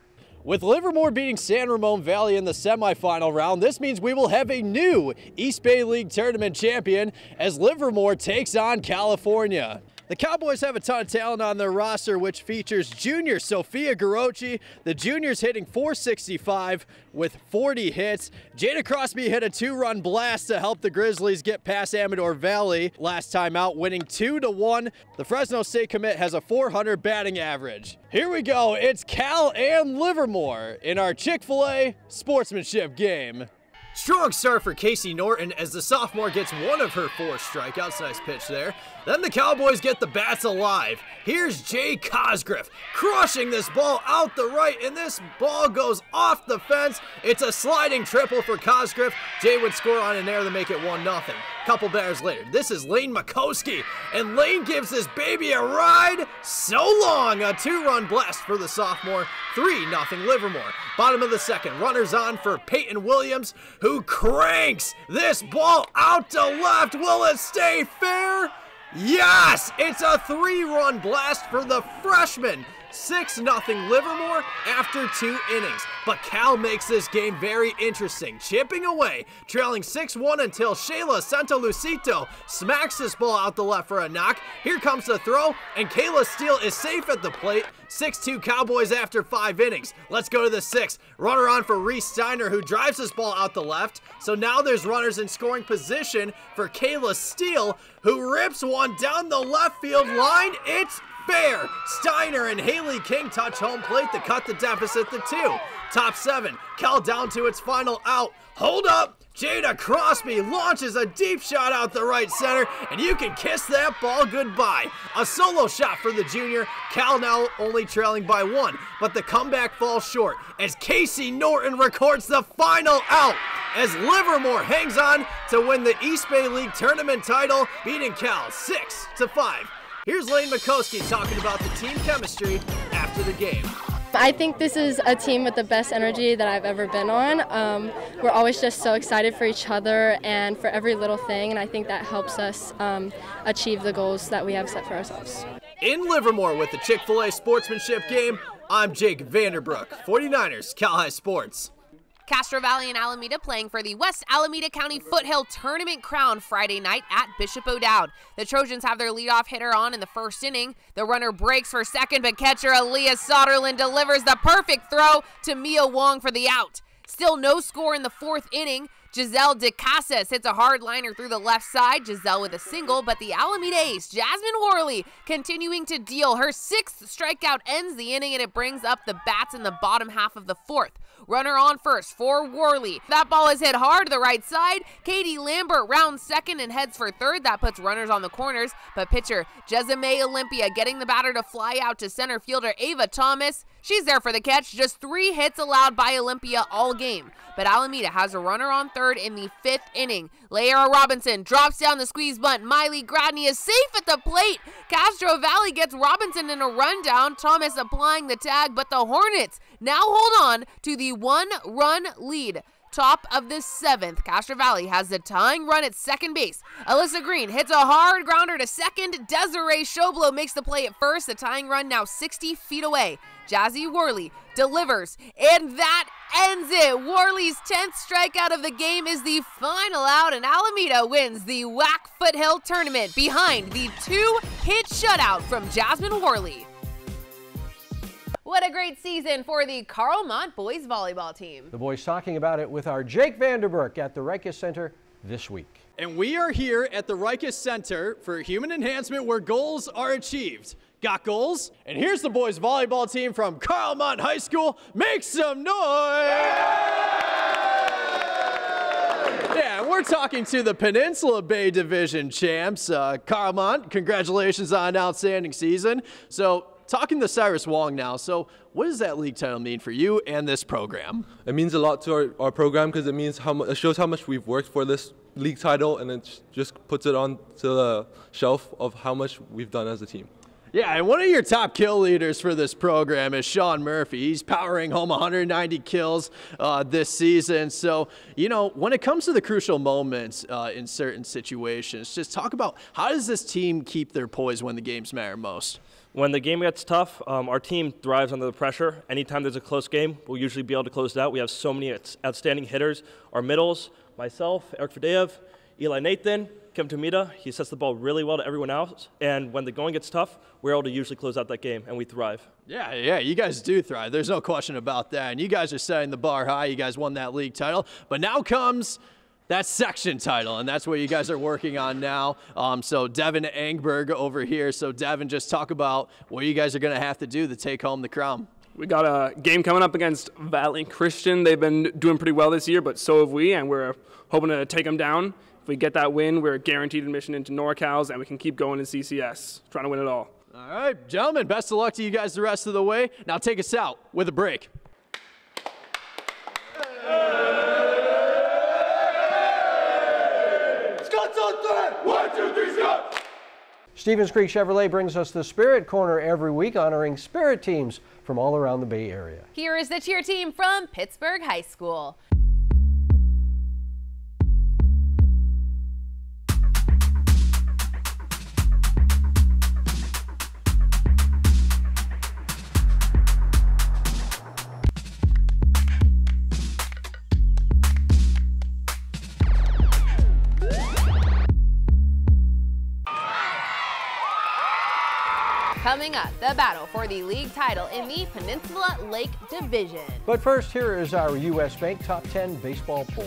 With Livermore beating San Ramon Valley in the semifinal round, this means we will have a new East Bay League Tournament champion as Livermore takes on California. The Cowboys have a ton of talent on their roster, which features junior Sophia Garochi. The junior's hitting .465 with 40 hits. Jada Crosby hit a 2-run blast to help the Grizzlies get past Amador Valley last time out, winning 2-1. The Fresno State commit has a .400 batting average. Here we go. It's Cal and Livermore in our Chick-fil-A sportsmanship game. Strong start for Casey Norton as the sophomore gets one of her 4 strikeouts. Nice pitch there. Then the Cowboys get the bats alive. Here's Jay Cosgriff crushing this ball out the right, and this ball goes off the fence. It's a sliding triple for Cosgriff. Jay would score on an air to make it 1-0. Couple batters later, this is Lane Makowski, and Lane gives this baby a ride so long. A 2-run blast for the sophomore. 3-0 Livermore. Bottom of the second, runners on for Peyton Williams, who cranks this ball out to left. Will it stay fair? Yes! It's a 3-run blast for the freshman. 6-0 Livermore after 2 innings. But Cal makes this game very interesting, chipping away, trailing 6-1 until Shayla Santalucito smacks this ball out the left for a knock. Here comes the throw, and Kayla Steele is safe at the plate. 6-2 Cowboys after 5 innings. Let's go to the 6th. Runner on for Reese Steiner, who drives this ball out the left. So now there's runners in scoring position for Kayla Steele, who rips one down the left field line. It's fair. Steiner and Haley King touch home plate to cut the deficit to 2. Top 7. Cal down to its final out. Hold up. Jada Crosby launches a deep shot out the right center, and you can kiss that ball goodbye. A solo shot for the junior. Cal now only trailing by 1, but the comeback falls short as Casey Norton records the final out as Livermore hangs on to win the East Bay League Tournament title, beating Cal 6-5. Here's Lane Makowski talking about the team chemistry after the game. I think this is a team with the best energy that I've ever been on. We're always just so excited for each other and for every little thing, and I think that helps us achieve the goals that we have set for ourselves. In Livermore with the Chick-fil-A sportsmanship game, I'm Jake Vanderbrook, 49ers, Cal High Sports. Castro Valley and Alameda playing for the West Alameda County Foothill Tournament crown Friday night at Bishop O'Dowd. The Trojans have their leadoff hitter on in the first inning. The runner breaks for second, but catcher Aaliyah Soderlin delivers the perfect throw to Mia Wong for the out. Still no score in the fourth inning. Giselle DeCasas hits a hard liner through the left side. Giselle with a single, but the Alameda ace, Jasmine Worley, continuing to deal. Her sixth strikeout ends the inning, and it brings up the bats in the bottom half of the fourth. Runner on first for Worley. That ball is hit hard to the right side. Katie Lambert rounds second and heads for third. That puts runners on the corners, but pitcher Jessamay Olympia getting the batter to fly out to center fielder Ava Thomas. She's there for the catch. Just 3 hits allowed by Olympia all game. But Alameda has a runner on third in the 5th inning. Layera Robinson drops down the squeeze bunt. Miley Gradney is safe at the plate. Castro Valley gets Robinson in a rundown. Thomas applying the tag, but the Hornets now hold on to the 1-run lead. Top of the 7th, Castro Valley has the tying run at second base. Alyssa Green hits a hard grounder to second. Desiree Shoblo makes the play at first. The tying run now 60 feet away. Jazzy Worley delivers, and that ends it. Worley's 10th strikeout of the game is the final out, and Alameda wins the WAC Foothill Tournament behind the 2-hit shutout from Jasmine Worley. What a great season for the Carlmont boys volleyball team. The boys talking about it with our Jake Vanderbrook at the Rikus Center this week. And we are here at the Rikus Center for Human Enhancement, where goals are achieved. Got goals? And here's the boys volleyball team from Carlmont High School. Make some noise! Yeah, we're talking to the Peninsula Bay Division champs. Carlmont, congratulations on an outstanding season. So, talking to Cyrus Wong now, so what does that league title mean for you and this program? It means a lot to our program because it means it shows how much we've worked for this league title, and it just puts it on to the shelf of how much we've done as a team. Yeah, and one of your top kill leaders for this program is Sean Murphy. He's powering home 190 kills this season. So, you know, when it comes to the crucial moments in certain situations, just talk about how does this team keep their poise when the games matter most? When the game gets tough, our team thrives under the pressure. Anytime there's a close game, we'll usually be able to close it out. We have so many outstanding hitters. Our middles, myself, Eric Fadeev, Eli Nathan, Kim Tomita, he sets the ball really well to everyone else. And when the going gets tough, we're able to usually close out that game, and we thrive. Yeah, you guys do thrive. There's no question about that. And you guys are setting the bar high. You guys won that league title. But now comes that section title, and that's what you guys are working on now. So Devin Engberg over here. So Devin, just talk about what you guys are going to have to do to take home the crown. We got a game coming up against Valley Christian. They've been doing pretty well this year, but so have we, and we're hoping to take them down. If we get that win, we're guaranteed admission into NorCals, and we can keep going in CCS, trying to win it all. All right, gentlemen, best of luck to you guys the rest of the way. Now take us out with a break. Scott's on third! 1, 2, 3, Scott! Stevens Creek Chevrolet brings us the Spirit Corner every week, honoring Spirit teams from all around the Bay Area. Here is the cheer team from Pittsburgh High School. Coming up, the battle for the league title in the Peninsula Lake Division. But first, here is our U.S. Bank Top 10 baseball poll.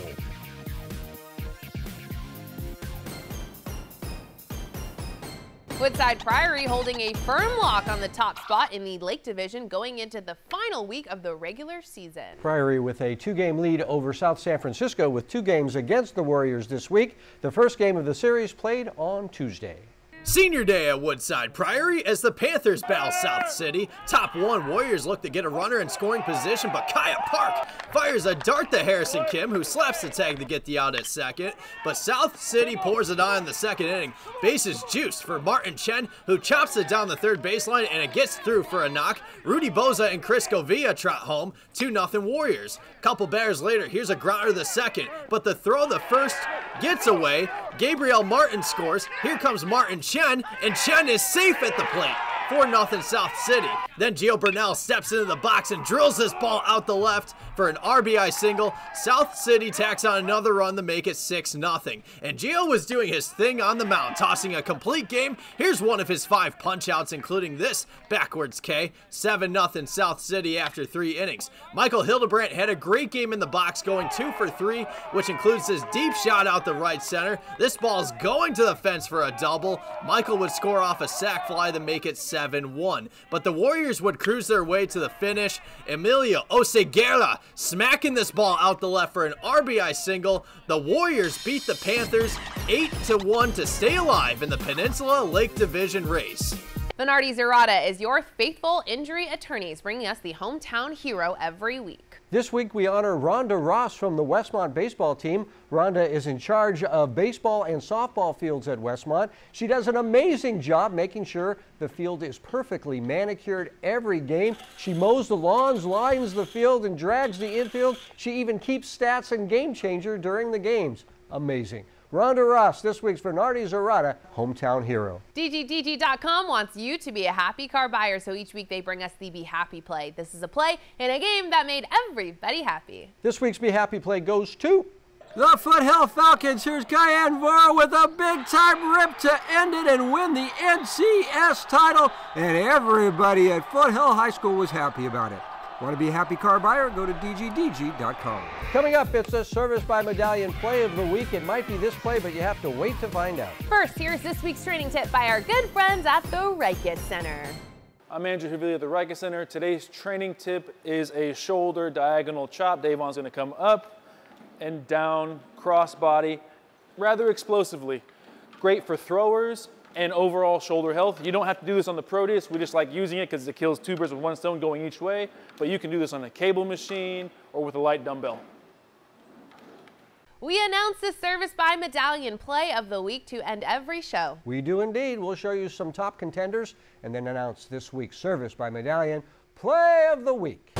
Woodside Priory holding a firm lock on the top spot in the Lake Division going into the final week of the regular season. Priory with a 2-game lead over South San Francisco with 2 games against the Warriors this week. The first game of the series played on Tuesday. Senior day at Woodside Priory as the Panthers battle South City. Top 1 Warriors look to get a runner in scoring position, but Kaya Park fires a dart to Harrison Kim, who slaps the tag to get the out at second. But South City pours it on in the second inning. Bases juiced for Martin Chen, who chops it down the third baseline, and it gets through for a knock. Rudy Boza and Chris Govia trot home, 2-0 Warriors. Couple batters later, here's a grounder the second, but the throw the first gets away. Gabriel Martin scores. Here comes Martin Chen, and Chen is safe at the plate. 4-0 South City. Then Gio Burnell steps into the box and drills this ball out the left for an RBI single. South City tacks on another run to make it 6-0. And Gio was doing his thing on the mound, tossing a complete game. Here's one of his 5 punch-outs, including this backwards K. 7-0 South City after 3 innings. Michael Hildebrandt had a great game in the box, going 2 for 3, which includes his deep shot out the right center. This ball's going to the fence for a double. Michael would score off a sac fly to make it 7-1. But the Warriors would cruise their way to the finish. Emilio Oseguera smacking this ball out the left for an RBI single. The Warriors beat the Panthers 8-1 to stay alive in the Peninsula Lake Division race. Venardi Zerrata is your faithful injury attorneys, bringing us the hometown hero every week. This week we honor Rhonda Ross from the Westmont baseball team. Rhonda is in charge of baseball and softball fields at Westmont. She does an amazing job making sure the field is perfectly manicured every game. She mows the lawns, lines the field, and drags the infield. She even keeps stats and game changer during the games. Amazing. Rhonda Ross, this week's Venardi Zerrata hometown hero. DGDG.com wants you to be a happy car buyer, so each week they bring us the Be Happy play. This is a play in a game that made everybody happy. This week's Be Happy play goes to the Foothill Falcons. Here's Guyan Vora with a big-time rip to end it and win the NCS title, and everybody at Foothill High School was happy about it. Want to be a happy car buyer? Go to DGDG.com. Coming up, it's a Service by Medallion play of the week. It might be this play, but you have to wait to find out. First, here's this week's training tip by our good friends at the Reichert Center. I'm Andrew Havili at the Reichert Center. Today's training tip is a shoulder diagonal chop. Davon's going to come up and down, cross body, rather explosively. Great for throwers and overall shoulder health. You don't have to do this on the Proteus. We just like using it because it kills 2 birds with 1 stone going each way, but you can do this on a cable machine or with a light dumbbell. We announce the Service by Medallion play of the week to end every show. We do indeed. We'll show you some top contenders and then announce this week's Service by Medallion play of the week.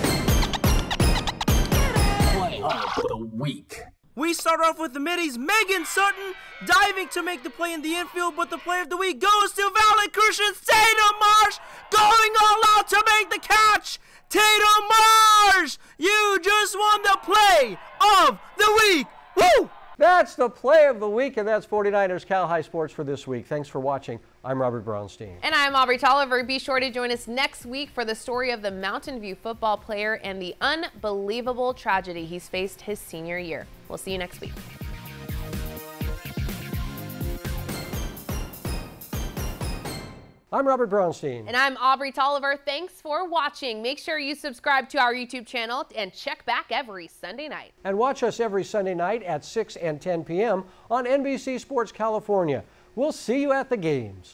Play of the week. We start off with the middies. Megan Sutton diving to make the play in the infield, but the play of the week goes to Valley Christian. Tatum Marsh going all out to make the catch. Tatum Marsh, you just won the play of the week. Woo! That's the play of the week, and that's 49ers Cal High Sports for this week. Thanks for watching. I'm Robert Braunstein. And I'm Aubrey Tolliver. Be sure to join us next week for the story of the Mountain View football player and the unbelievable tragedy he's faced his senior year. We'll see you next week. I'm Robert Braunstein. And I'm Aubrey Tolliver. Thanks for watching. Make sure you subscribe to our YouTube channel and check back every Sunday night. And watch us every Sunday night at 6 and 10 p.m. on NBC Sports California. We'll see you at the games.